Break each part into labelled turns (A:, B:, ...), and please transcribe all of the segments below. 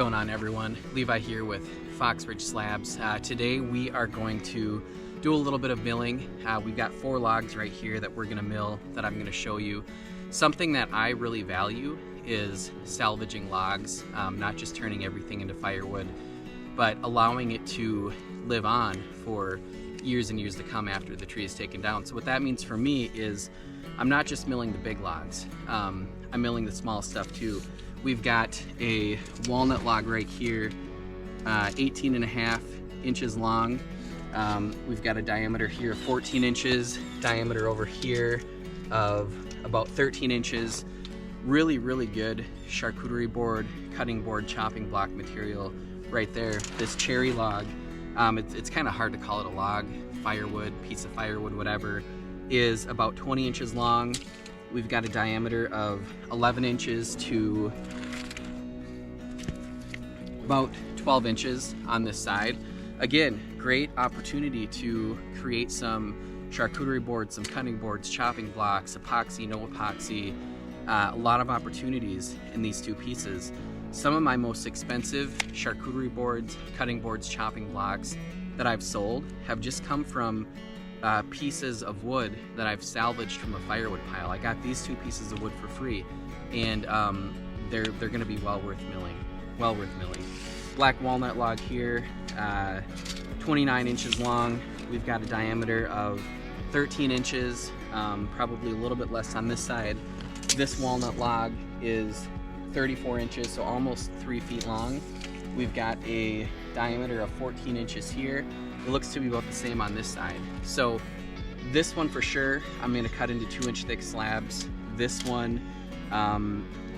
A: going on, everyone? Levi here with Firewood Slabs. Today we are going to do a little bit of milling. We've got 4 logs right here that we're going to mill that I'm going to show you. Something that I really value is salvaging logs, not just turning everything into firewood, but allowing it to live on for years and years to come after the tree is taken down. So what that means for me is I'm not just milling the big logs, I'm milling the small stuff too. We've got a walnut log right here, 18.5 inches long. We've got a diameter here of 14 inches, diameter over here of about 13 inches. Really, really good charcuterie board, cutting board, chopping block material right there. This cherry log, it's kind of hard to call it a log, firewood, piece of firewood, whatever, is about 20 inches long. We've got a diameter of 11 inches to about 12 inches on this side. Again, great opportunity to create some charcuterie boards, some cutting boards, chopping blocks, epoxy, no epoxy, a lot of opportunities in these 2 pieces. Some of my most expensive charcuterie boards, cutting boards, chopping blocks that I've sold have just come from pieces of wood that I've salvaged from a firewood pile. I got these 2 pieces of wood for free, and they're going to be well worth milling. Black walnut log here, 29 inches long. We've got a diameter of 13 inches, probably a little bit less on this side. This walnut log is 34 inches, so almost 3 feet long. We've got a diameter of 14 inches here. It looks to be about the same on this side. So this one for sure, I'm gonna cut into 2-inch thick slabs. This one,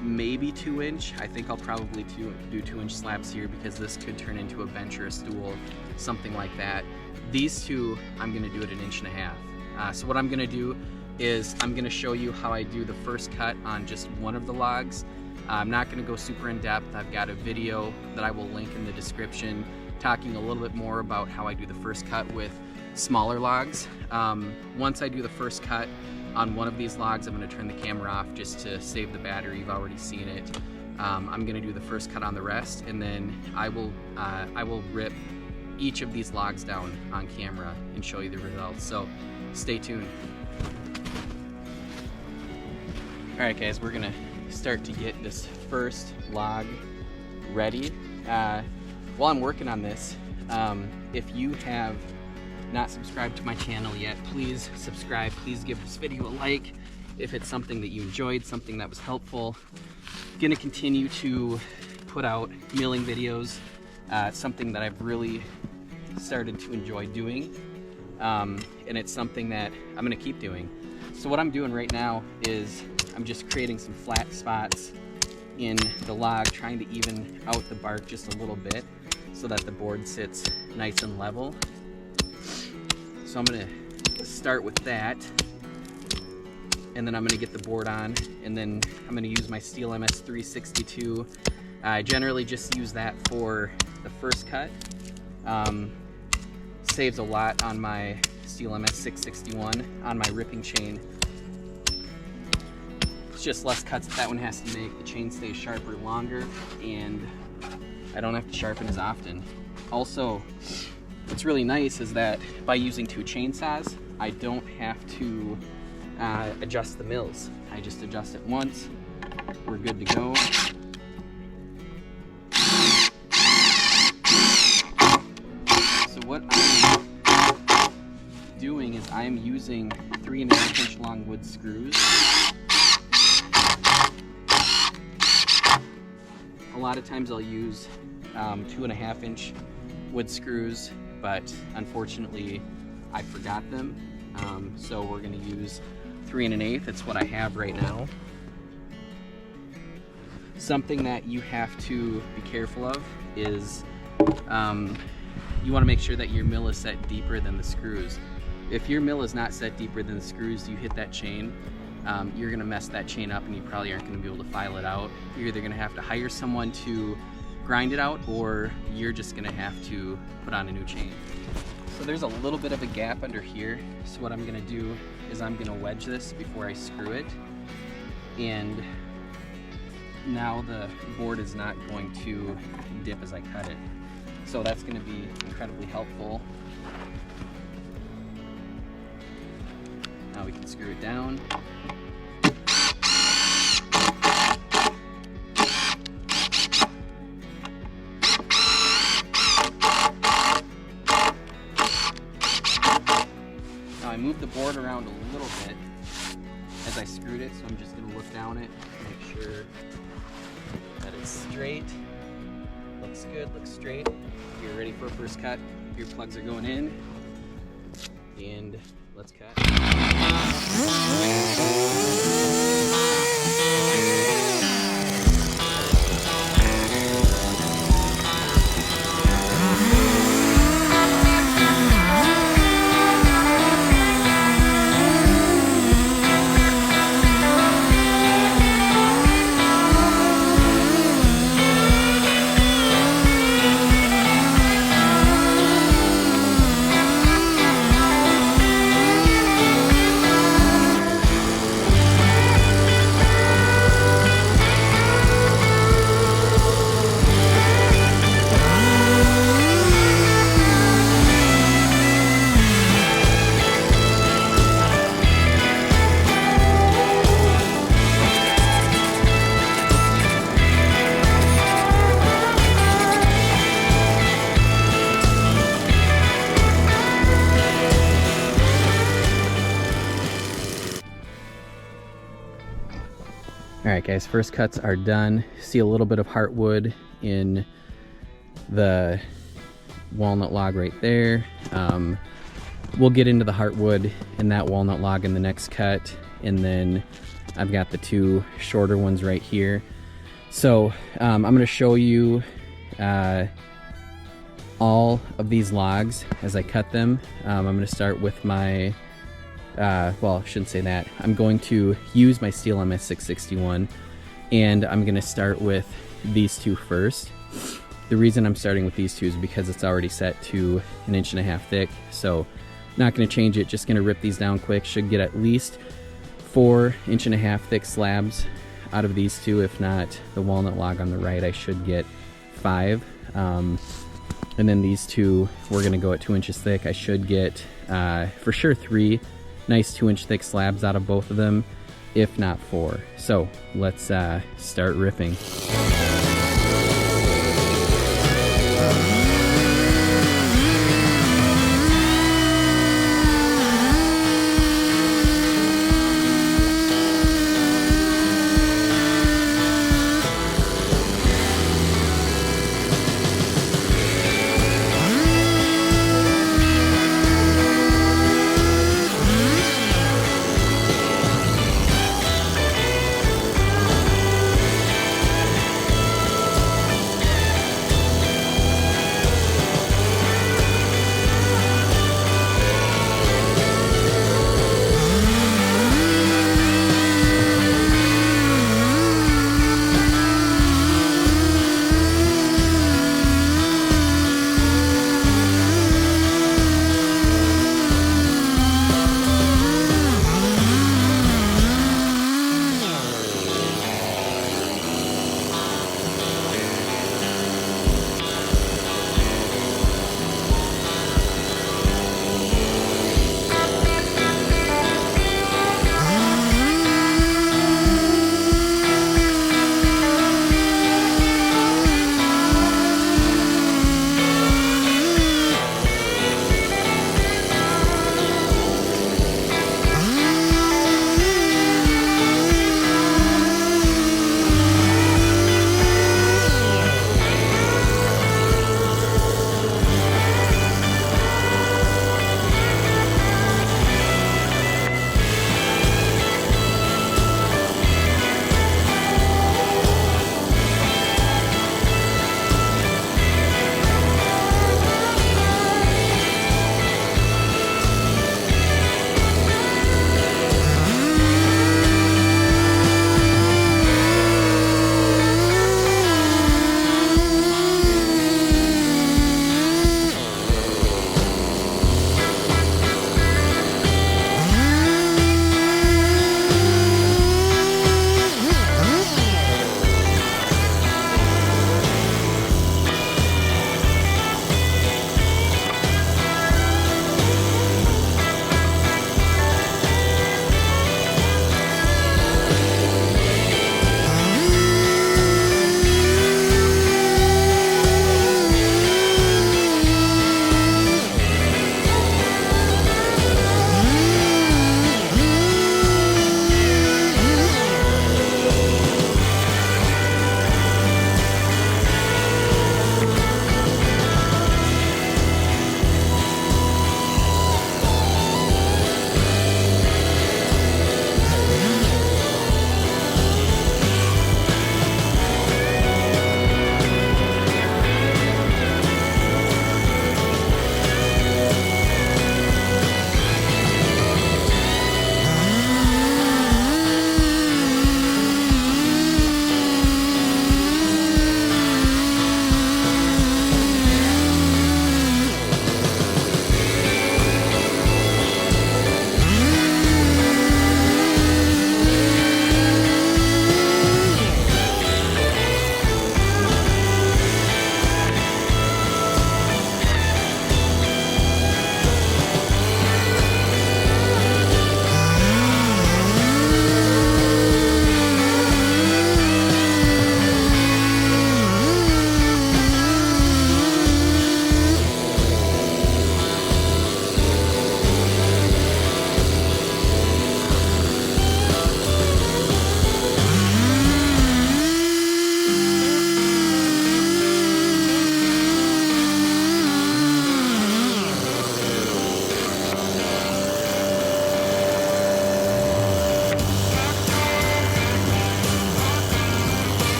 A: maybe 2-inch. I think I'll probably do 2-inch slabs here because this could turn into a bench or a stool, something like that. These 2, I'm gonna do it 1.5 inches. So what I'm gonna do is I'm gonna show you how I do the first cut on just one of the logs. I'm not gonna go super in depth. I've got a video that I will link in the description talking a little bit more about how I do the first cut with smaller logs. Once I do the first cut on one of these logs, I'm gonna turn the camera off just to save the battery. You've already seen it. I'm gonna do the first cut on the rest, and then I will rip each of these logs down on camera and show you the results. So stay tuned. All right, guys, we're gonna start to get this first log ready. While I'm working on this, if you have not subscribed to my channel yet, please subscribe. Please give this video a like if it's something that you enjoyed, something that was helpful. Gonna continue to put out milling videos, something that I've really started to enjoy doing, and it's something that I'm gonna keep doing. So what I'm doing right now is I'm just creating some flat spots in the log, trying to even out the bark just a little bit so that the board sits nice and level. So I'm gonna start with that, and then I'm gonna get the board on, and then I'm gonna use my Steel MS 362. I generally just use that for the first cut. Saves a lot on my Steel MS 661 on my ripping chain. It's just less cuts that one has to make. The chain stays sharper longer, and I don't have to sharpen as often. Also, what's really nice is that by using 2 chainsaws, I don't have to adjust the mills. I just adjust it once. We're good to go. So what I'm doing is I'm using 3.5-inch long wood screws. A lot of times I'll use 2.5-inch wood screws, but unfortunately I forgot them. So we're going to use 3 1/8. It's what I have right now. Something that you have to be careful of is you want to make sure that your mill is set deeper than the screws. If your mill is not set deeper than the screws, you hit that chain, you're going to mess that chain up, and you probably aren't going to be able to file it out. You're either going to have to hire someone to grind it out, or you're just going to have to put on a new chain. So there's a little bit of a gap under here, so what I'm going to do is I'm going to wedge this before I screw it, and now the board is not going to dip as I cut it. So that's going to be incredibly helpful. Now we can screw it down. Now I moved the board around a little bit as I screwed it, so I'm just going to look down it, make sure that it's straight. Looks good, looks straight. You're ready for a first cut. Your plugs are going in, and let's cut. Alright guys, first cuts are done. See a little bit of heartwood in the walnut log right there. We'll get into the heartwood in that walnut log in the next cut, and then I've got the two shorter ones right here. So I'm going to show you all of these logs as I cut them. I'm going to start with my well, I shouldn't say that. I'm going to use my steel MS 661, and I'm going to start with these two first. The reason I'm starting with these two is because it's already set to 1.5 inches thick, so not going to change it, just going to rip these down quick. Should get at least 4.5 inch thick slabs out of these two. If not, the walnut log on the right, I should get 5. And then these two, we're going to go at 2 inches thick. I should get for sure 3 nice 2-inch thick slabs out of both of them, if not 4. So let's start ripping.